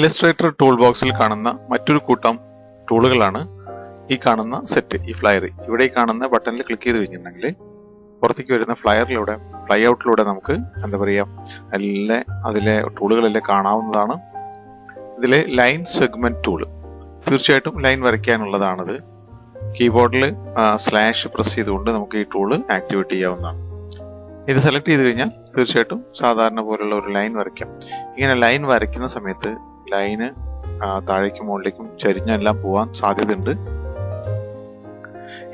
Illustrator tool ബോക്സിൽ കാണുന്ന മറ്റൊരു കൂട്ടം ടൂളുകളാണ് ഈ കാണുന്ന സെറ്റ്, ഈ ഫ്ലയർ. ഇവിടെ ഈ കാണുന്ന ബട്ടണിൽ ക്ലിക്ക് ചെയ്ത് കഴിഞ്ഞിട്ടുണ്ടെങ്കിൽ പുറത്തേക്ക് വരുന്ന ഫ്ലയറിലൂടെ, ഫ്ലൈ ഔട്ടിലൂടെ നമുക്ക് എന്താ പറയുക അതിലെ ടൂളുകളെല്ലാം കാണാവുന്നതാണ്. ഇതിൽ ലൈൻ സെഗ്മെന്റ് ടൂൾ, തീർച്ചയായിട്ടും ലൈൻ വരയ്ക്കാനുള്ളതാണിത്. കീബോർഡിൽ സ്ലാഷ് പ്രസ് ചെയ്തുകൊണ്ട് നമുക്ക് ഈ ടൂള് ആക്ടിവേറ്റ് ചെയ്യാവുന്നതാണ്. ഇത് സെലക്ട് ചെയ്ത് കഴിഞ്ഞാൽ തീർച്ചയായിട്ടും സാധാരണ പോലുള്ള ഒരു ലൈൻ വരയ്ക്കാം. ഇങ്ങനെ ലൈൻ വരയ്ക്കുന്ന സമയത്ത് ലൈന് താഴേക്കും മുകളിലേക്കും ചരിഞ്ഞെല്ലാം പോകാൻ സാധ്യതയുണ്ട്.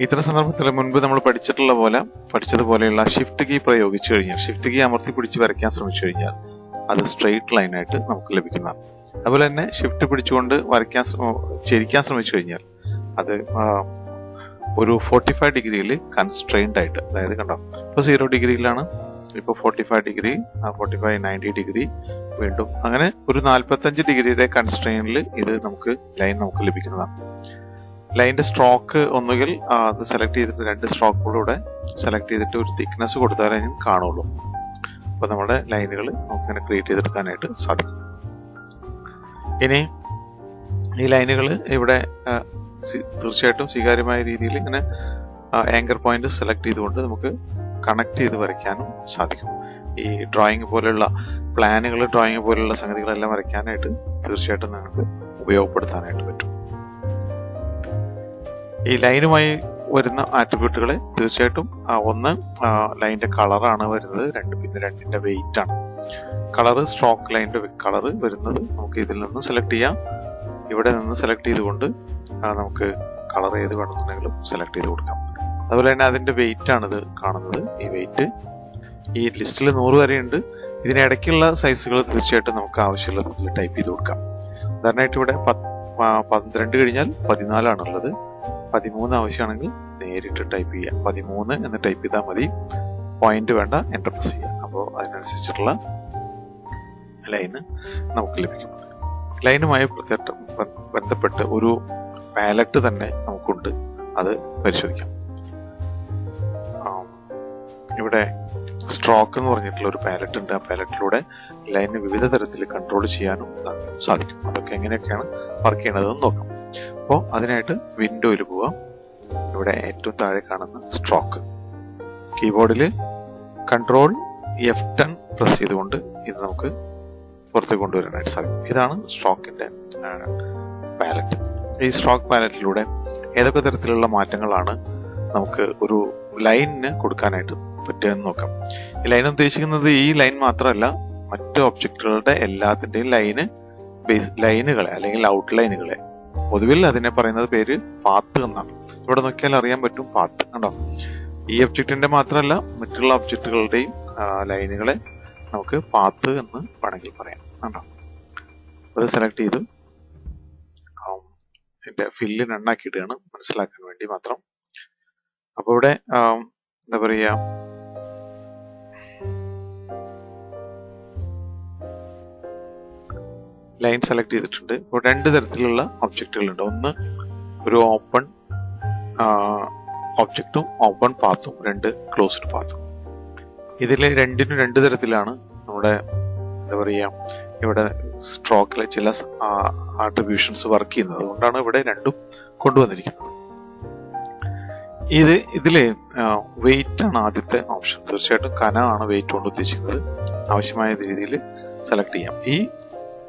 ഇത്തരം സന്ദർഭത്തിൽ മുൻപ് നമ്മൾ പഠിച്ചതുപോലെയുള്ള ഷിഫ്റ്റ് കീ പ്രയോഗിച്ചു കഴിഞ്ഞാൽ, ഷിഫ്റ്റ് കീ അമർത്തി പിടിച്ച് വരയ്ക്കാൻ ശ്രമിച്ചു കഴിഞ്ഞാൽ അത് സ്ട്രെയിറ്റ് ലൈനായിട്ട് നമുക്ക് ലഭിക്കുന്നതാണ്. അതുപോലെ തന്നെ ഷിഫ്റ്റ് പിടിച്ചുകൊണ്ട് ചരിക്കാൻ ശ്രമിച്ചു കഴിഞ്ഞാൽ അത് ഒരു 45 ഡിഗ്രിയിൽ കൺസ്ട്രെയിൻഡ് ആയിട്ട്, അതായത് കണ്ടോ, ഇപ്പോൾ 0 ഡിഗ്രിയിലാണ്, ഇപ്പോൾ 45 ഡിഗ്രി, 90 ഡിഗ്രി, വീണ്ടും അങ്ങനെ ഒരു 45 ഡിഗ്രിയുടെ കൺസ്ട്രെയിനിൽ ഇത് ലൈൻ നമുക്ക് ലഭിക്കുന്നതാണ്. ലൈനിന്റെ സ്ട്രോക്ക് ഒന്നുകിൽ അത് സെലക്ട് ചെയ്തിട്ട് 2 സ്ട്രോക്കുകളിലൂടെ സെലക്ട് ചെയ്തിട്ട് ഒരു തിക്നെസ് കൊടുത്താലേ കാണുള്ളൂ. അപ്പൊ നമ്മുടെ ലൈനുകൾ നമുക്കിങ്ങനെ ക്രിയേറ്റ് ചെയ്തെടുക്കാനായിട്ട് സാധിക്കും. ഇനി ഈ ലൈനുകൾ ഇവിടെ തീർച്ചയായിട്ടും സ്വീകാര്യമായ രീതിയിൽ ഇങ്ങനെ ആങ്കർ പോയിന്റ് സെലക്ട് ചെയ്തുകൊണ്ട് നമുക്ക് കണക്ട് ചെയ്ത് വരയ്ക്കാനും സാധിക്കും. ഈ ഡ്രോയിങ് പോലെയുള്ള പ്ലാനുകൾ, ഡ്രോയിങ് പോലെയുള്ള സംഗതികളെല്ലാം വരയ്ക്കാനായിട്ട് തീർച്ചയായിട്ടും നിങ്ങൾക്ക് ഉപയോഗപ്പെടുത്താനായിട്ട് പറ്റും. ഈ ലൈനുമായി വരുന്ന ആട്രിബ്യൂട്ടുകളെ തീർച്ചയായിട്ടും ഒന്ന് ലൈനിന്റെ കളറാണ് വരുന്നത്, പിന്നെ രണ്ടിന്റെ വെയിറ്റ് ആണ്. കളറ്, സ്ട്രോക്ക് ലൈനിന്റെ കളറ് വരുന്നത് നമുക്ക് ഇതിൽ നിന്ന് സെലക്ട് ചെയ്യാം. ഇവിടെ നിന്ന് സെലക്ട് ചെയ്തുകൊണ്ട് നമുക്ക് കളർ ഏത് വേണമെന്നുണ്ടെങ്കിലും സെലക്ട് ചെയ്ത് കൊടുക്കാം. അതുപോലെ തന്നെ അതിന്റെ വെയിറ്റ് ആണിത് കാണുന്നത്. ഈ വെയിറ്റ് ഈ ലിസ്റ്റിൽ 100 വരെയുണ്ട്. ഇതിനിടയ്ക്കുള്ള സൈസുകൾ തീർച്ചയായിട്ടും നമുക്ക് ആവശ്യമുള്ള ടൈപ്പ് ചെയ്ത് കൊടുക്കാം. ഉദാഹരണമായിട്ട് ഇവിടെ 12 കഴിഞ്ഞാൽ 14 ആണുള്ളത്. 13 ആവശ്യമാണെങ്കിൽ നേരിട്ട് ടൈപ്പ് ചെയ്യാം. 13 എന്ന് ടൈപ്പ് ചെയ്താൽ മതി, പോയിന്റ് വേണ്ട, എൻ്റർ പ്രസ് ചെയ്യാം. അപ്പോൾ അതിനനുസരിച്ചിട്ടുള്ള ലൈന് നമുക്ക് ലഭിക്കും. ലൈനുമായി ബന്ധപ്പെട്ട് ഒരു പാലറ്റ് തന്നെ നമുക്കുണ്ട്, അത് പരിശോധിക്കാം. ഇവിടെ സ്ട്രോക്ക് എന്ന് പറഞ്ഞിട്ടുള്ള ഒരു പാലറ്റ് ഉണ്ട്. ആ പാലറ്റിലൂടെ ലൈനിന് വിവിധ തരത്തിൽ കൺട്രോൾ ചെയ്യാനും സാധിക്കും. അതൊക്കെ എങ്ങനെയൊക്കെയാണ് വർക്ക് ചെയ്യണതെന്ന് നോക്കാം. അപ്പോൾ അതിനായിട്ട് വിൻഡോയിൽ പോവാം. ഇവിടെ ഏറ്റവും താഴെ കാണുന്ന സ്ട്രോക്ക്, കീബോർഡിൽ കൺട്രോൾ F10 പ്രസ് ചെയ്തുകൊണ്ട് ഇത് നമുക്ക് പുറത്തേക്ക് കൊണ്ടുവരാനായിട്ട് സാധിക്കും. ഇതാണ് സ്ട്രോക്കിന്റെ പാലറ്റ്. ഈ സ്ട്രോക്ക് പാലറ്റിലൂടെ ഏതൊക്കെ തരത്തിലുള്ള മാറ്റങ്ങളാണ് നമുക്ക് ഒരു ലൈനിന് കൊടുക്കാനായിട്ട് പറ്റുകയെന്ന് നോക്കാം. ഈ ലൈൻ ഉദ്ദേശിക്കുന്നത് ഈ ലൈൻ മാത്രമല്ല, മറ്റ് ഒബ്ജക്റ്റുകളുടെ എല്ലാത്തിന്റെയും ലൈനുകളെ അല്ലെങ്കിൽ ഔട്ട്ലൈനുകളെ, പൊതുവിൽ അതിനെ പറയുന്നത് പേര് പാത്ത് എന്നാണ്. ഇവിടെ നോക്കിയാൽ അറിയാൻ പറ്റും പാത്ത്, കണ്ടോ. ഈ ഒബ്ജക്റ്റിന്റെ മാത്രമല്ല മറ്റുള്ള ഒബ്ജക്റ്റുകളുടെയും ലൈനുകളെ നമുക്ക് പാത്ത് എന്ന് വേണമെങ്കിൽ പറയാം, കണ്ടോ. അത് സെലക്ട് ചെയ്ത് എന്റെ ഫില്ല് നന്നാക്കിയിട്ടാണ് മനസ്സിലാക്കാൻ വേണ്ടി മാത്രം. അപ്പൊ ഇവിടെ എന്താ പറയാ, ലൈൻ സെലക്ട് ചെയ്തിട്ടുണ്ട്. ഇപ്പോൾ 2 തരത്തിലുള്ള ഒബ്ജക്റ്റുകളുണ്ട്. ഒന്ന് ഒരു ഓപ്പൺ ഒബ്ജക്റ്റും ഓപ്പൺ പാത്തും, 2 ക്ലോസ്ഡ് പാത്തും. ഇതിൽ രണ്ടിനും 2 തരത്തിലാണ് നമ്മുടെ എന്താ പറയാ ഇവിടെ സ്ട്രോക്കിലെ ചില ആട്രിബ്യൂഷൻസ് വർക്ക് ചെയ്യുന്നത്. അതുകൊണ്ടാണ് ഇവിടെ രണ്ടും കൊണ്ടുവന്നിരിക്കുന്നത്. ഇതില് വെയിറ്റ് ആണ് ആദ്യത്തെ ഓപ്ഷൻ. തീർച്ചയായിട്ടും കനമാണ് വെയിറ്റ് കൊണ്ട് ഉദ്ദേശിക്കുന്നത്. ആവശ്യമായ രീതിയിൽ സെലക്ട് ചെയ്യാം. ഈ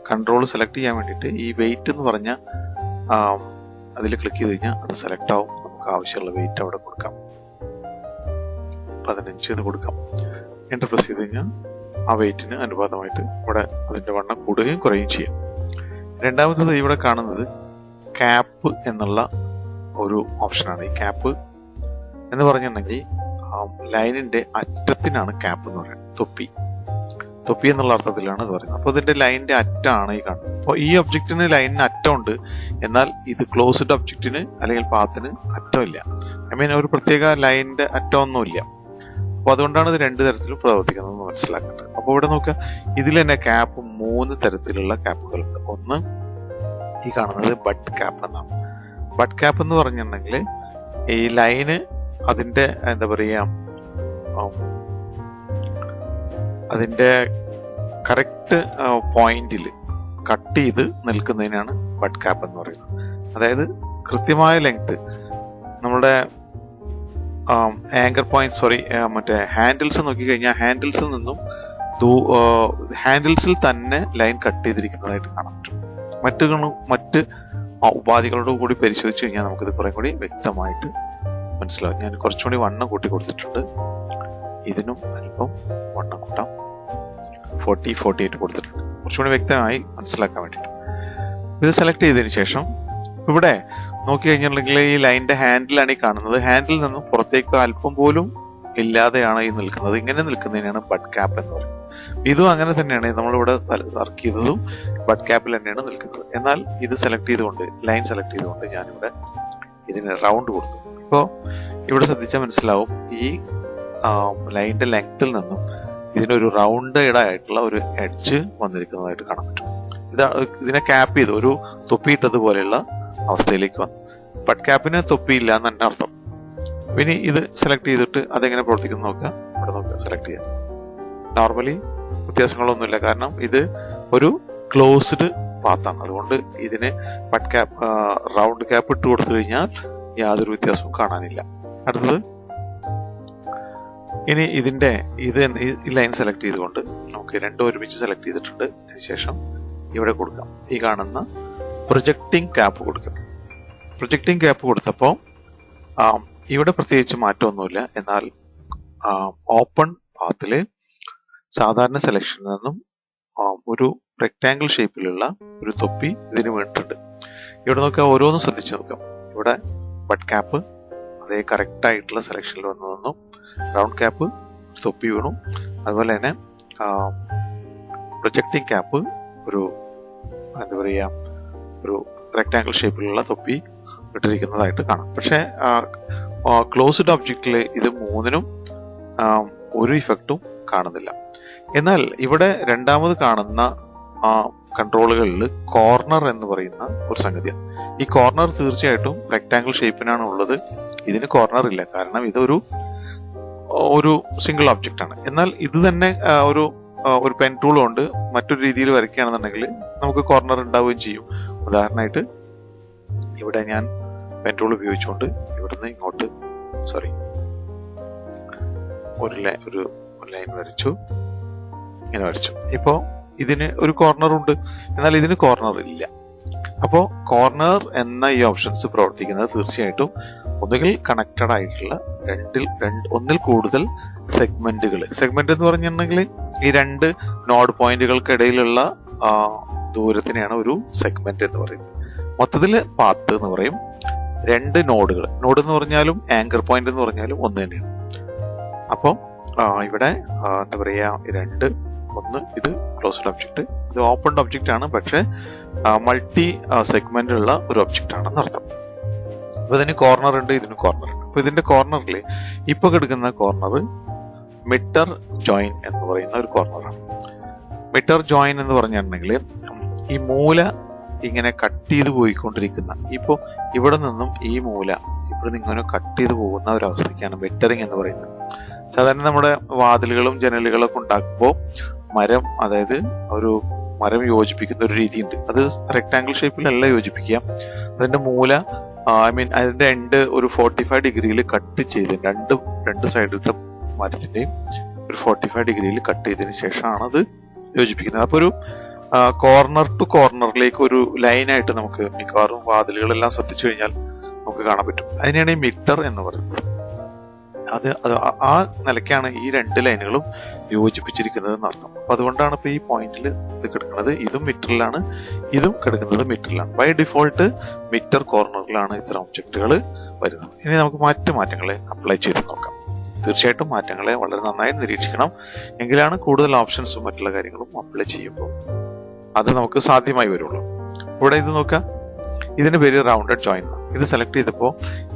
കൺട്രോൾ സെലക്ട് ചെയ്യാൻ വേണ്ടിയിട്ട് ഈ വെയിറ്റ് എന്ന് പറഞ്ഞ അതിൽ ക്ലിക്ക് ചെയ്ത് കഴിഞ്ഞാൽ അത് സെലക്ട് ആവും. നമുക്ക് ആവശ്യമുള്ള വെയിറ്റ് അവിടെ കൊടുക്കാം. 15 എന്ന് കൊടുക്കാം. എൻ്റർ പ്രസ് ചെയ്ത് കഴിഞ്ഞാൽ ആ വെയിറ്റിന് അനുപാതമായിട്ട് ഇവിടെ അതിന്റെ വണ്ണം കൂടുകയും കുറയുകയും ചെയ്യാം. രണ്ടാമത്തത് ഇവിടെ കാണുന്നത് ക്യാപ്പ് എന്നുള്ള ഒരു ഓപ്ഷനാണ്. ഈ ക്യാപ്പ് എന്ന് പറഞ്ഞിട്ടുണ്ടെങ്കിൽ ലൈനിന്റെ അറ്റത്തിനാണ് ക്യാപ്പ് എന്ന് പറയുന്നത്. തൊപ്പി എന്നുള്ള അർത്ഥത്തിലാണ് ഇത് പറയുന്നത്. അപ്പോൾ ഇതിന്റെ ലൈനിന്റെ അറ്റമാണ് ഈ കാണുന്നത്. അപ്പോൾ ഈ ഒബ്ജക്റ്റിന് ലൈനിന് അറ്റമുണ്ട്, എന്നാൽ ഇത് ക്ലോസ്ഡ് ഒബ്ജക്റ്റിന് അല്ലെങ്കിൽ പാത്തിന് അറ്റമില്ല. ഒരു പ്രത്യേക ലൈനിന്റെ അറ്റമൊന്നുമില്ല. അപ്പൊ അതുകൊണ്ടാണ് ഇത് 2 തരത്തിലും പ്രവർത്തിക്കുന്നത് മനസ്സിലാക്കേണ്ടത്. അപ്പൊ ഇവിടെ നോക്കുക, ഇതിൽ തന്നെ ക്യാപ്പ് 3 തരത്തിലുള്ള ക്യാപ്പുകളുണ്ട്. ഒന്ന് ഈ കാണുന്നത് ബഡ് ക്യാപ്പ് എന്നാണ്. ബഡ് ക്യാപ്പ് എന്ന് പറഞ്ഞിട്ടുണ്ടെങ്കിൽ ഈ ലൈന് അതിന്റെ എന്താ പറയാ അതിന്റെ കറക്റ്റ് പോയിന്റിൽ കട്ട് ചെയ്ത് നിൽക്കുന്നതിനാണ് ബഡ് ക്യാപ്പ് എന്ന് പറയുന്നത്. അതായത് കൃത്യമായ ലെങ്ത് നമ്മുടെ ആങ്കർ പോയിന്റ് മറ്റേ ഹാൻഡിൽസ് നോക്കിക്കഴിഞ്ഞാൽ ഹാൻഡിൽസിൽ നിന്നും ഹാൻഡിൽസിൽ തന്നെ ലൈൻ കട്ട് ചെയ്തിരിക്കുന്നതായിട്ട് കാണാൻ പറ്റും. മറ്റ് ഉപാധികളോട് കൂടി പരിശോധിച്ച് കഴിഞ്ഞാൽ നമുക്കിത് കുറെ കൂടി വ്യക്തമായിട്ട് മനസ്സിലാവും. ഞാൻ കുറച്ചുകൂടി വണ്ണം കൂട്ടി കൊടുത്തിട്ടുണ്ട്. ഇതിനും അല്പം വണ്ണം കൂട്ടാം. 48 കൊടുത്തിട്ടുണ്ട്, കുറച്ചുകൂടി വ്യക്തമായി മനസ്സിലാക്കാൻ വേണ്ടിയിട്ട്. ഇത് സെലക്ട് ചെയ്തതിനു ശേഷം ഇവിടെ നോക്കി കഴിഞ്ഞിട്ടുണ്ടെങ്കിൽ ഈ ലൈനിന്റെ ഹാൻഡിലാണ് ഈ കാണുന്നത്. ഹാൻഡിൽ നിന്നും പുറത്തേക്ക് അല്പം പോലും ഇല്ലാതെയാണ് ഈ നിൽക്കുന്നത്. ഇങ്ങനെ നിൽക്കുന്നതിനാണ് ബഡ് ക്യാപ്പ് എന്ന് പറയുന്നത്. ഇതും അങ്ങനെ തന്നെയാണ്. നമ്മളിവിടെ വർക്ക് ചെയ്തതും ബഡ് ക്യാപ്പിൽ തന്നെയാണ് നിൽക്കുന്നത്. എന്നാൽ ഇത് സെലക്ട് ചെയ്തുകൊണ്ട് ലൈൻ സെലക്ട് ചെയ്തുകൊണ്ട് ഞാനിവിടെ ഇതിന് റൗണ്ട് കൊടുത്തു. ഇപ്പോൾ ഇവിടെ ശ്രദ്ധിച്ചാൽ മനസ്സിലാവും ഈ ലൈനിന്റെ ലെങ്ത്തിൽ നിന്നും ഇതിനൊരു റൗണ്ടഡ് ആയിട്ടുള്ള ഒരു എഡ്ജ് വന്നിരിക്കുന്നതായിട്ട് കാണാൻ പറ്റും. ഇതിനെ ക്യാപ്പ് ചെയ്ത് ഒരു തൊപ്പിയിട്ടതുപോലെയുള്ള അവസ്ഥയിലേക്ക് വന്നു. ബഡ് ക്യാപ്പിന് തൊപ്പിയില്ല എന്ന് തന്നെ അർത്ഥം. ഇനി ഇത് സെലക്ട് ചെയ്തിട്ട് അതെങ്ങനെ പ്രവർത്തിക്കുന്നു നോക്കുക. ഇവിടെ നോക്കുക, സെലക്ട് ചെയ്യാം. നോർമലി വ്യത്യാസങ്ങളൊന്നുമില്ല, കാരണം ഇത് ഒരു ക്ലോസ്ഡ് പാത്താണ്. അതുകൊണ്ട് ഇതിന് ബഡ് ക്യാപ്പ് റൗണ്ട് ക്യാപ്പ് ഇട്ട് കൊടുത്തു കഴിഞ്ഞാൽ യാതൊരു വ്യത്യാസവും കാണാനില്ല. അടുത്തത് ഇനി ഈ ലൈൻ സെലക്ട് ചെയ്തുകൊണ്ട് നമുക്ക് രണ്ടും ഒരുമിച്ച് സെലക്ട് ചെയ്തിട്ടുണ്ട്. അതിനുശേഷം ഇവിടെ കൊടുക്കാം. ഈ കാണുന്ന പ്രൊജക്റ്റിംഗ് ക്യാപ്പ് കൊടുക്കാം. പ്രൊജക്റ്റിംഗ് ക്യാപ്പ് കൊടുത്തപ്പോൾ ഇവിടെ പ്രത്യേകിച്ച് മാറ്റമൊന്നുമില്ല. എന്നാൽ ഓപ്പൺ പാത്തില് സാധാരണ സെലക്ഷനിൽ നിന്നും ഒരു റെക്ടാംഗിൾ ഷേപ്പിലുള്ള ഒരു തൊപ്പി ഇതിന് വേണ്ടിയിട്ടുണ്ട്. ഇവിടെ നോക്കാം, ഓരോന്നും ശ്രദ്ധിച്ചു നോക്കാം. ഇവിടെ ബഡ് ക്യാപ്പ് അതേ കറക്റ്റ് ആയിട്ടുള്ള സെലക്ഷനിൽ വന്നു. റൗണ്ട് ക്യാപ്പ് തൊപ്പി വീണു. അതുപോലെ തന്നെ പ്രൊജക്റ്റിംഗ് ക്യാപ്പ് ഒരു ഒരു റെക്ടാംഗിൾ ഷേപ്പിലുള്ള തൊപ്പി ഇട്ടിരിക്കുന്നതായിട്ട് കാണാം. പക്ഷെ ക്ലോസ്ഡ് ഒബ്ജക്റ്റിൽ ഇത് മൂന്നിനും ഒരു ഇഫക്റ്റും കാണുന്നില്ല. എന്നാൽ ഇവിടെ രണ്ടാമത് കാണുന്ന കൺട്രോളുകളിൽ കോർണർ എന്ന് പറയുന്ന ഒരു സംഗതിയാണ്. ഈ കോർണർ തീർച്ചയായിട്ടും റെക്ടാംഗിൾ ഷേപ്പിനാണ് ഉള്ളത്. ഇതിന് കോർണർ ഇല്ല, കാരണം ഇതൊരു സിംഗിൾ ഒബ്ജക്റ്റ് ആണ്. എന്നാൽ ഇത് തന്നെ ഒരു പെൻ ടൂൾ കൊണ്ട് മറ്റൊരു രീതിയിൽ വരയ്ക്കുകയാണെന്നുണ്ടെങ്കിൽ നമുക്ക് കോർണർ ഉണ്ടാവുകയും ചെയ്യും. ഉദാഹരണമായിട്ട് ഇവിടെ ഞാൻ പെൻ ടൂൾ ഉപയോഗിച്ചുകൊണ്ട് ഇവിടുന്ന് ഇങ്ങോട്ട് ഒരു ലൈൻ വരച്ചു, ഇങ്ങനെ വരച്ചു. ഇപ്പോ ഇതിന് ഒരു കോർണർ ഉണ്ട്, എന്നാൽ ഇതിന് കോർണർ ഇല്ല. അപ്പോ കോർണർ എന്ന ഈ ഓപ്ഷൻസ് പ്രവർത്തിക്കുന്നത് തീർച്ചയായിട്ടും ഒന്നുകിൽ കണക്റ്റഡ് ആയിട്ടുള്ള ഒന്നിൽ കൂടുതൽ സെഗ്മെന്റ് എന്ന് പറഞ്ഞിട്ടുണ്ടെങ്കിൽ ഈ രണ്ട് നോഡ് പോയിന്റുകൾക്കിടയിലുള്ള ദൂരത്തിനെയാണ് ഒരു സെഗ്മെന്റ് എന്ന് പറയുന്നത്. മൊത്തത്തില് പാത്ത് എന്ന് പറയും. രണ്ട് നോഡ് എന്ന് പറഞ്ഞാലും ആങ്കർ പോയിന്റ് എന്ന് പറഞ്ഞാലും ഒന്ന് തന്നെയാണ്. അപ്പോൾ ഇവിടെ ഇത് ക്ലോസ്ഡ് ഒബ്ജക്റ്റ്, ഇത് ഓപ്പൺ ഒബ്ജക്റ്റ് ആണ്, പക്ഷെ മൾട്ടി സെഗ്മെന്റ് ഉള്ള ഒരു ഒബ്ജക്റ്റ് ആണെന്ന് അർത്ഥം. അപ്പൊ ഇതിന് കോർണർ ഉണ്ട്, ഇതിന് കോർണർ ഉണ്ട്. അപ്പൊ ഇതിന്റെ കോർണറിൽ ഇപ്പൊ കിടക്കുന്ന കോർണർ മിറ്റർ ജോയിൻ എന്ന് പറയുന്ന ഒരു കോർണറാണ്. മിറ്റർ ജോയിൻ എന്ന് പറഞ്ഞിട്ടുണ്ടെങ്കിൽ ഈ മൂല ഇങ്ങനെ കട്ട് ചെയ്ത് പോയിക്കൊണ്ടിരിക്കുന്ന, ഇപ്പൊ ഇവിടെ നിന്നും ഈ മൂല ഇവിടെ നിന്ന് ഇങ്ങനെ കട്ട് ചെയ്ത് പോകുന്ന ഒരു അവസ്ഥയ്ക്കാണ് മിറ്ററിങ് എന്ന് പറയുന്നത്. സാധാരണ നമ്മുടെ വാതിലുകളും ജനലുകളൊക്കെ ഉണ്ടാക്കുമ്പോൾ മരം യോജിപ്പിക്കുന്ന ഒരു രീതിയുണ്ട്. അത് റെക്ടാംഗിൾ ഷേപ്പിലല്ല യോജിപ്പിക്കുക. അതിന്റെ മൂല അതിന്റെ എൻഡ് ഒരു 45 ഡിഗ്രിയിൽ കട്ട് ചെയ്ത് രണ്ട് സൈഡിലത്തെ മരത്തിന്റെയും ഒരു 45 ഡിഗ്രിയിൽ കട്ട് ചെയ്തതിനു ശേഷമാണ് അത് യോജിപ്പിക്കുന്നത്. അപ്പൊ ഒരു കോർണർ ടു കോർണറിലേക്ക് ഒരു ലൈനായിട്ട് നമുക്ക് മിക്കവാറും വാതിലുകളെല്ലാം ശ്രദ്ധിച്ചു കഴിഞ്ഞാൽ നമുക്ക് കാണാൻ പറ്റും. അതിനെയാണ് ഈ മിറ്റർ എന്ന് പറയുന്നത്. അത് ആ നിലയ്ക്കാണ് ഈ രണ്ട് ലൈനുകളും യോജിപ്പിച്ചിരിക്കുന്നത് എന്നർത്ഥം. അപ്പൊ അതുകൊണ്ടാണ് ഇപ്പൊ ഈ പോയിന്റിൽ ഇത് കിടക്കുന്നത്. ഇതും മിറ്ററിലാണ്, ഇതും കിടക്കുന്നത് മിറ്ററിലാണ്. ബൈ ഡിഫോൾട്ട് മിറ്റർ കോർണറിലാണ് ഇത്തരം ഒബ്ജക്റ്റുകൾ വരുന്നത്. ഇനി നമുക്ക് മറ്റു മാറ്റങ്ങളെ അപ്ലൈ ചെയ്ത് നോക്കാം. തീർച്ചയായിട്ടും മാറ്റങ്ങളെ വളരെ നന്നായി നിരീക്ഷിക്കണം. എങ്കിലാണ് കൂടുതൽ ഓപ്ഷൻസും മറ്റുള്ള കാര്യങ്ങളും അപ്ലൈ ചെയ്യുമ്പോൾ അത് നമുക്ക് സാധ്യമായി വരുള്ളൂ. ഇവിടെ ഇത് നോക്കാം, ഇതിന്റെ പേര് റൗണ്ടഡ് ജോയിൻ. ഇത് സെലക്ട് ചെയ്തപ്പോൾ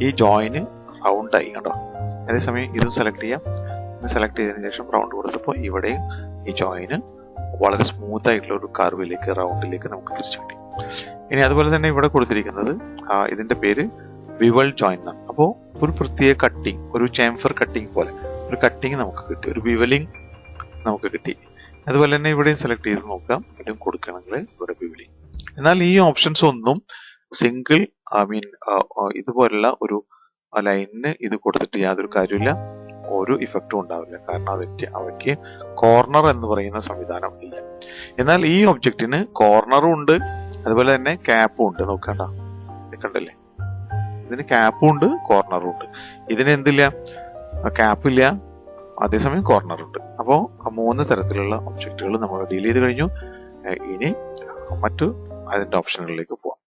ഈ ജോയിന് റൗണ്ടായി കണ്ടോ. അതേസമയം ഇതും സെലക്ട് ചെയ്യാം. ഇത് സെലക്ട് ചെയ്തതിനു ശേഷം റൗണ്ട് കൊടുത്തപ്പോൾ ഇവിടെയും ഈ ജോയിന് വളരെ സ്മൂത്ത് ആയിട്ടുള്ള ഒരു കർവിലേക്ക് റൗണ്ടിലേക്ക് നമുക്ക് തിരിച്ചു കിട്ടി. ഇനി അതുപോലെ തന്നെ ഇവിടെ കൊടുത്തിരിക്കുന്നത് ഇതിന്റെ പേര് വിവൽ ജോയിൻ ആണ്. അപ്പോൾ ഒരു പ്രത്യേക കട്ടിങ്, ഒരു ചേംഫർ കട്ടിങ് പോലെ ഒരു കട്ടിങ് നമുക്ക് കിട്ടി, ഒരു വിവലിംഗ് നമുക്ക് കിട്ടി. അതുപോലെ തന്നെ ഇവിടെയും സെലക്ട് ചെയ്ത് നോക്കാം. ഇതും കൊടുക്കണമെങ്കിൽ ഇവിടെ വ്യൂ. എന്നാൽ ഈ ഓപ്ഷൻസ് ഒന്നും സിംഗിൾ ഇതുപോലുള്ള ഒരു ലൈനിന് ഇത് കൊടുത്തിട്ട് യാതൊരു കാര്യമില്ല, ഒരു ഇഫക്റ്റും ഉണ്ടാവില്ല. കാരണം അവയ്ക്ക് കോർണർ എന്ന് പറയുന്ന സംവിധാനം ഇല്ല. എന്നാൽ ഈ ഒബ്ജക്റ്റിന് കോർണറും ഉണ്ട്, അതുപോലെ തന്നെ ക്യാപ്പും ഉണ്ട്. കണ്ടല്ലേ, ഇതിന് ക്യാപ്പും ഉണ്ട്, കോർണറും ഉണ്ട്. ഇതിന് എന്തില്ല, ക്യാപ്പില്ല, അതേസമയം കോർണർ ഉണ്ട്. അപ്പോൾ 3 തരത്തിലുള്ള ഒബ്ജക്റ്റുകൾ നമ്മൾ ഡീൽ ചെയ്ത് കഴിഞ്ഞു. ഇനി അതിന്റെ ഓപ്ഷനുകളിലേക്ക് പോവാം.